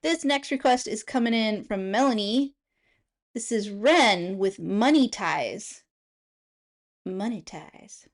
This next request is coming in from Melanie. This is Ren with Money Ties. Money Ties.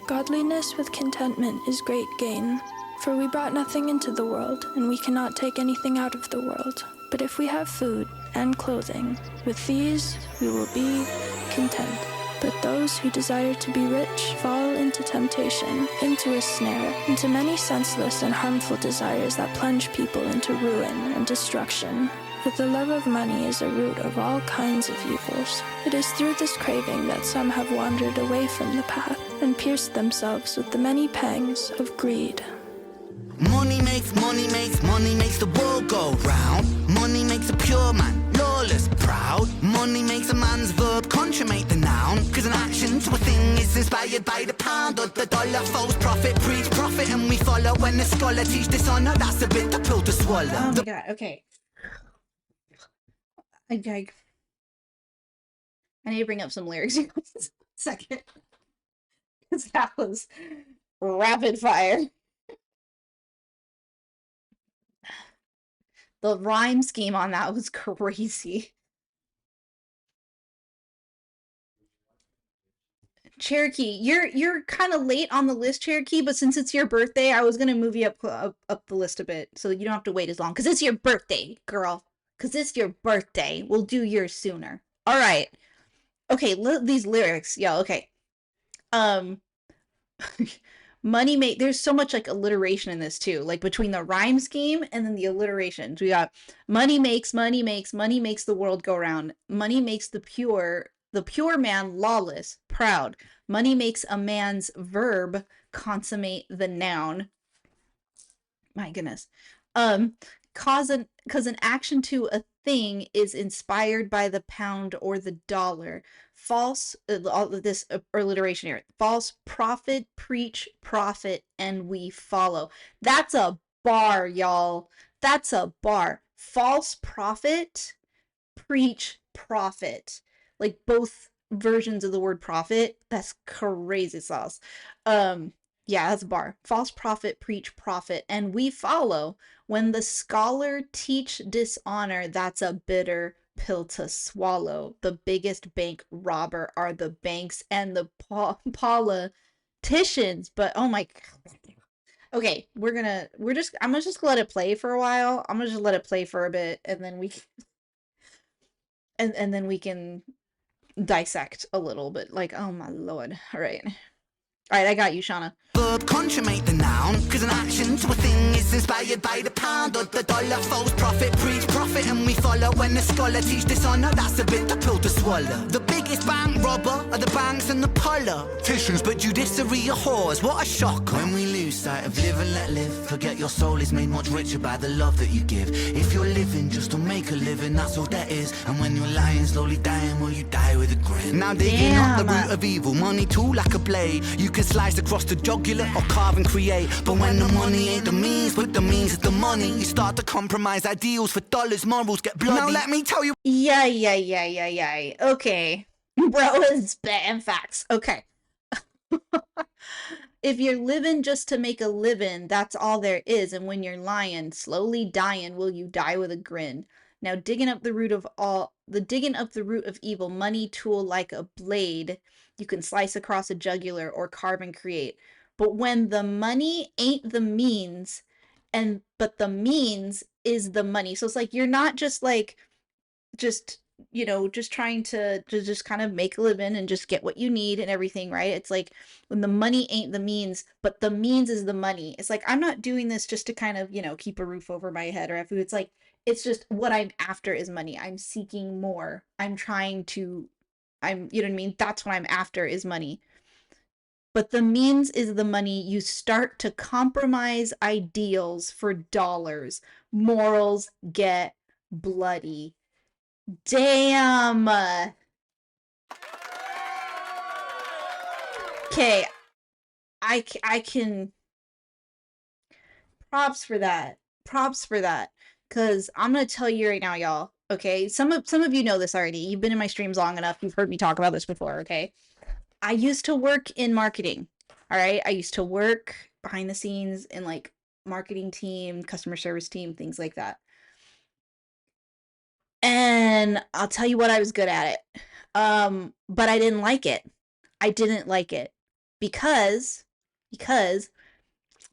Godliness with contentment is great gain. For we brought nothing into the world, and we cannot take anything out of the world. But if we have food and clothing, with these we will be content. But those who desire to be rich fall into temptation, into a snare, into many senseless and harmful desires that plunge people into ruin and destruction. For the love of money is a root of all kinds of evils. It is through this craving that some have wandered away from the path and pierced themselves with the many pangs of greed. Money makes the world go round. Money makes a pure man lawless, proud. Money makes a man's verb consummate the noun. Cause an action to a thing is inspired by the pound or the dollar. False prophet, preach profit and we follow. When the scholar teach dishonor, that's a bit the pill to swallow. Oh my god, okay. I need to bring up some lyrics in a second. Because that was rapid fire. The rhyme scheme on that was crazy. Cherokee, you're kind of late on the list, Cherokee, but since it's your birthday, I was gonna move you up the list a bit, so you don't have to wait as long. Cause it's your birthday, girl. Cause it's your birthday. We'll do yours sooner. All right. Okay, these lyrics, yeah. Okay. Money make there's so much like alliteration in this too, like between the rhyme scheme and then the alliterations. We got money makes the world go round. Money makes the pure man lawless, proud. Money makes a man's verb consummate the noun. My goodness. Cause an action to a thing is inspired by the pound or the dollar. False, all of this alliteration here. False prophet, preach profit, and we follow. That's a bar, y'all. That's a bar. False prophet, preach profit. Like both versions of the word profit. That's crazy sauce. Yeah, that's a bar. False prophet, preach profit, and we follow. When the scholar teach dishonor, that's a bitter pill to swallow. The biggest bank robber are the banks and the politicians. But oh my god. Okay, I'm gonna just let it play for a while. I'm gonna just let it play for a bit, and then we and then we can dissect a little bit. Like, oh my lord. All right, I got you, Shauna. Verb consummate the noun. Cause an action to a thing is inspired by the pound or the dollar. False prophet, preach profit and we follow. When the scholar teach dishonor, that's a bit the pill to swallow. The biggest bank robber are the banks and the politicians, but judiciary are whores. What a shock. When we lose sight of live and let live, forget your soul is made much richer by the love that you give. If you're living just to make a living, that's all that is. And when you're lying, slowly dying, well you die with a grin. Now digging up the root of evil, money too like a blade. You can slice across the jugular or carve and create. But when the money ain't the means, but the means is the money, you start to compromise ideals for dollars, morals get bloody. Now let me tell you. Yeah. Okay. Bro is spitting facts. Okay. If you're living just to make a living, that's all there is. And when you're lying, slowly dying, will you die with a grin? Now digging up the root of evil, money tool like a blade, you can slice across a jugular or carve and create. But when the money ain't the means, but the means is the money. So it's like you're not just like just trying to just kind of make a living and just get what you need and everything, right? It's like when the money ain't the means, but the means is the money. It's like I'm not doing this just to kind of, keep a roof over my head or have food. It's like it's just what I'm after is money. I'm seeking more. You know what I mean? That's what I'm after is money. But the means is the money. You start to compromise ideals for dollars. Morals get bloody. Damn. Okay. I can. Props for that. Because I'm going to tell you right now, y'all. Okay. Some of you know this already. You've been in my streams long enough. You've heard me talk about this before. Okay. I used to work in marketing. All right. I used to work behind the scenes in like marketing team, customer service team, things like that. And I'll tell you what, I was good at it. But I didn't like it. I didn't like it because because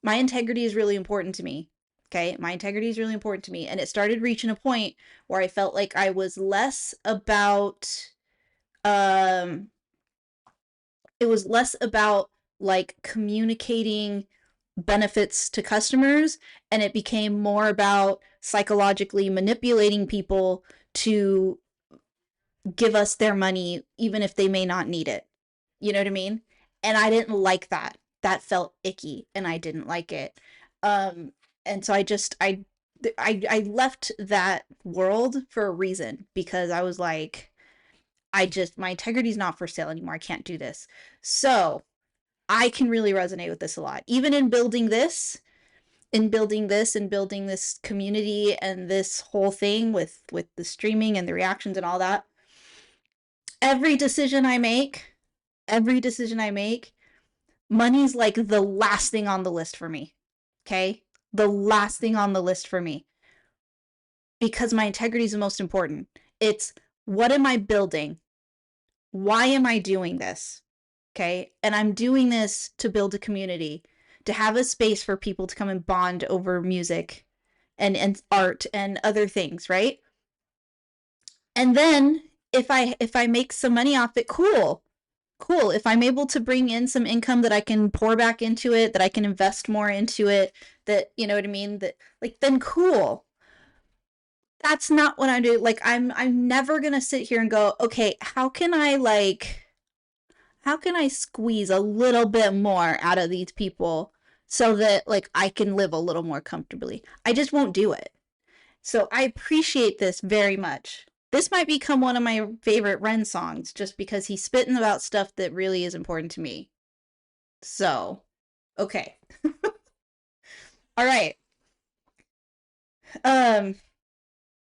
my integrity is really important to me. Okay? My integrity is really important to me, and it started reaching a point where I felt like I was less about um it was less about like communicating benefits to customers, and it became more about psychologically manipulating people to give us their money even if they may not need it. You know what I mean? And I didn't like that. That felt icky and I didn't like it. Um and so I left that world for a reason, because I was like, my integrity is not for sale anymore. I can't do this. So I can really resonate with this a lot. Even in building this, and building this community and this whole thing with the streaming and the reactions and all that. Every decision I make, every decision I make, money's like the last thing on the list for me. Okay? The last thing on the list for me. Because my integrity is the most important. It's, what am I building? Why am I doing this? Okay? And I'm doing this to build a community, to have a space for people to come and bond over music and art and other things, right? And then if I make some money off it, cool. Cool. If I'm able to bring in some income that I can pour back into it, that I can invest more into it, that, you know what I mean, that, like, then cool. That's not what I'm doing. Like, I'm never gonna sit here and go, okay, how can I squeeze a little bit more out of these people so that, like, I can live a little more comfortably? I just won't do it. So I appreciate this very much. This might become one of my favorite Ren songs, just because he's spitting about stuff that really is important to me. So, okay. All right.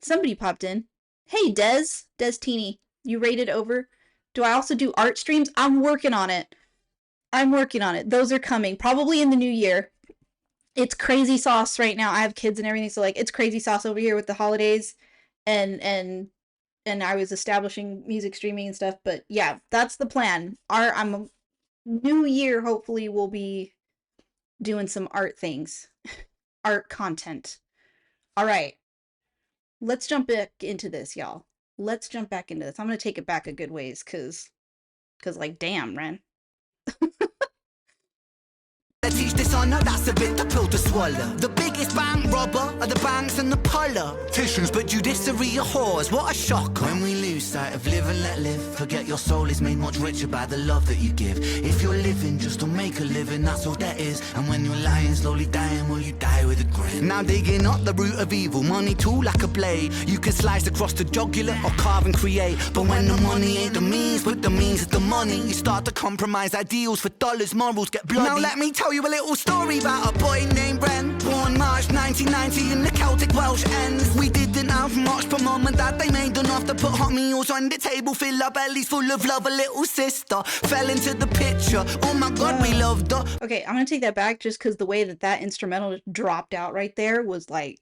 Somebody popped in. Hey, Des Teeny, you rated over. Do I also do art streams? I'm working on it. Those are coming probably in the new year. It's crazy sauce right now. I have kids and everything, so like it's crazy sauce over here with the holidays, and I was establishing music streaming and stuff. But yeah, that's the plan. I'm new year. Hopefully, we'll be doing some art things, art content. All right, let's jump back into this, y'all. Let's jump back into this. I'm gonna take it back a good ways, cause like, damn, Ren. Teach dishonor, that's a bit the pill to swallow. The biggest bank robber are the banks and the politicians, but judiciary are whores, what a shock. When we lose sight of live and let live, forget your soul is made much richer by the love that you give. If you're living just to make a living, that's all that is. And when you're lying, slowly dying, well, you die with a grin. Now digging up the root of evil, money too like a blade. You can slice across the jugular or carve and create. But when the money ain't the means, but the means is the money, you start to compromise ideals for dollars, morals get bloody. Now let me tell you a little story about a boy named Ren, born March 1990 in the Celtic Welsh ends. We didn't have much, but mum and dad, they made enough to put hot meals on the table, fill our bellies full of love. A little sister fell into the picture, oh my god, we loved her. Okay, I'm gonna take that back, just because the way that instrumental dropped out right there was like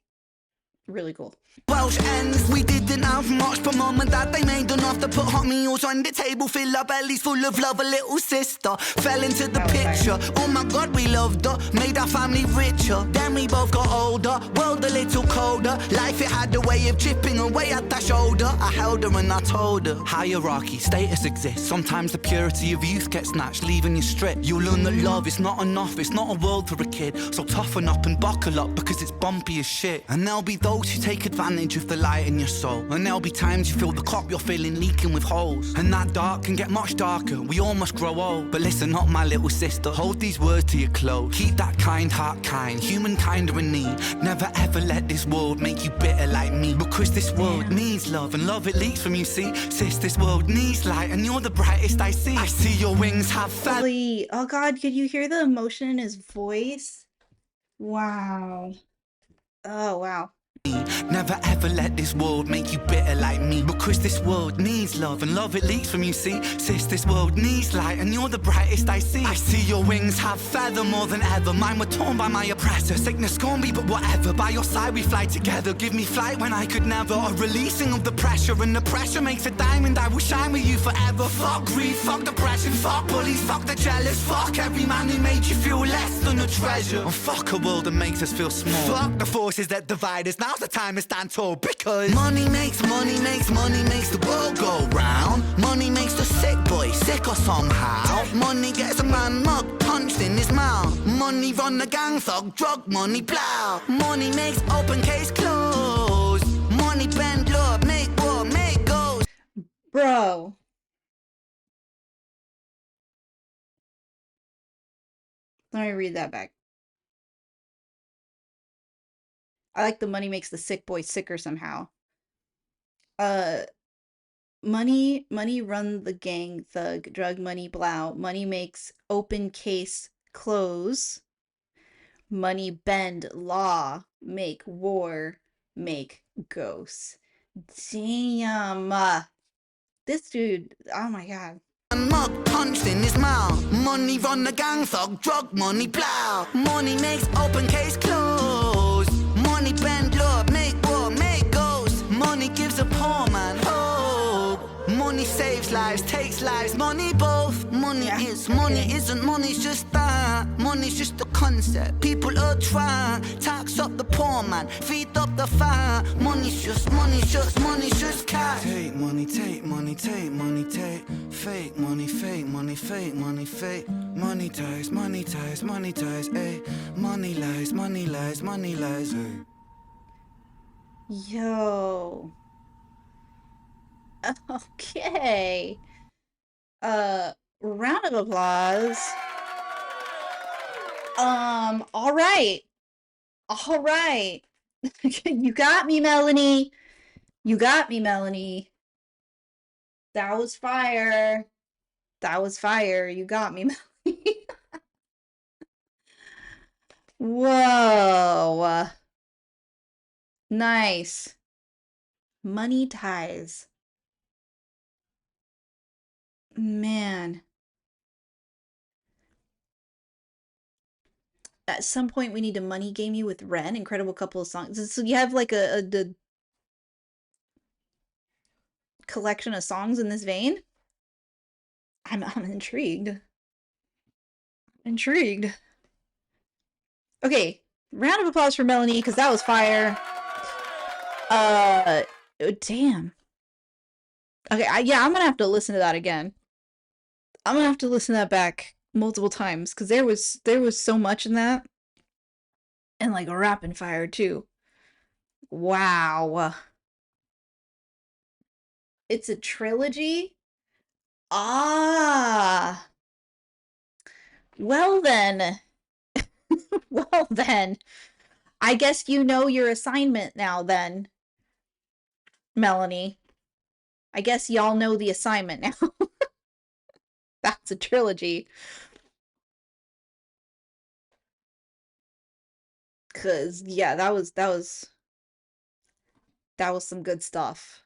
really cool. Welsh ends, we didn't have much, but mum and dad, they made enough to put hot meals on the table, fill our bellies full of love. A little sister fell into the picture, oh my god, we loved her, made our family richer. Then we both got older, world a little colder, life it had a way of chipping away at that shoulder. I held her and I told her, hierarchy, status exists, sometimes the purity of youth gets snatched, leaving you stripped. You'll learn that love is not enough, it's not a world for a kid, so toughen up and buckle up, because it's bumpy as shit. And there'll be those who take advantage of the light in your soul, and there'll be times you feel the cup you're filling leaking with holes, and that dark can get much darker, we all must grow old. But listen up, my little sister, hold these words to your close, keep that kind heart kind, humankind are in need. Never ever let this world make you bitter like me, because this world needs love, and love it leaks from you, see. Sis, this world needs light, and you're the brightest I see. I see your wings have feathers. Oh god, could you hear the emotion in his voice? Wow. Oh wow. Never ever let this world make you bitter like me. Because this world needs love, and love it leaks from you, see. Sis, this world needs light, and you're the brightest I see. I see your wings have feather more than ever. Mine were torn by my oppressor. Sickness scorn me, but whatever. By your side we fly together. Give me flight when I could never. A releasing of the pressure, and the pressure makes a diamond. I will shine with you forever. Fuck greed, fuck depression, fuck bullies, fuck the jealous. Fuck every man who made you feel less than a treasure. And fuck a world that makes us feel small. Fuck the forces that divide us. Now's the time to stand tall, because money makes the world go round. Money makes the sick boy sicker somehow. Money gets a man mug punched in his mouth. Money run the gang thug, drug money plow. Money makes open case close. Money bend law, make war, make goals. Bro. Let me read that back. I like the money makes the sick boy sicker somehow. Money run the gang thug, drug money blow. Money makes open case close. Money bend law, make war, make ghosts. Damn. This dude, oh my god. Mug punched in his mouth. Money run the gang thug, drug money plow. Money makes open case close. Money bend law, make war, make ghosts. Money gives a poor man hope. Money saves lives, takes lives. Money both. Money is, money isn't. Money's just that. Money's just a concept. People are trying. Tax up the poor man, feed up the fire. Money's just cash. Take money, take money, take money, take. Fake money, fake money, fake money, fake. Money ties, money ties, money ties, ayy. Money lies, money lies, money lies, ayy. Yo. Okay. Round of applause. All right. All right. You got me, Melanie. You got me, Melanie. That was fire. That was fire. You got me, Melanie. Whoa. Nice. Money ties. Man. At some point we need to money game you with Ren. Incredible couple of songs. So you have like a collection of songs in this vein? I'm intrigued. Intrigued. Okay, round of applause for Melanie, because that was fire. Damn. Okay, yeah, I'm gonna have to listen to that again. I'm gonna have to listen to that back multiple times, because there was so much in that. And like a rapid fire too. Wow. It's a trilogy? Ah. Well then. Well then. I guess you know your assignment now then, Melanie. I guess y'all know the assignment now. That's a trilogy. Cause yeah, that was some good stuff.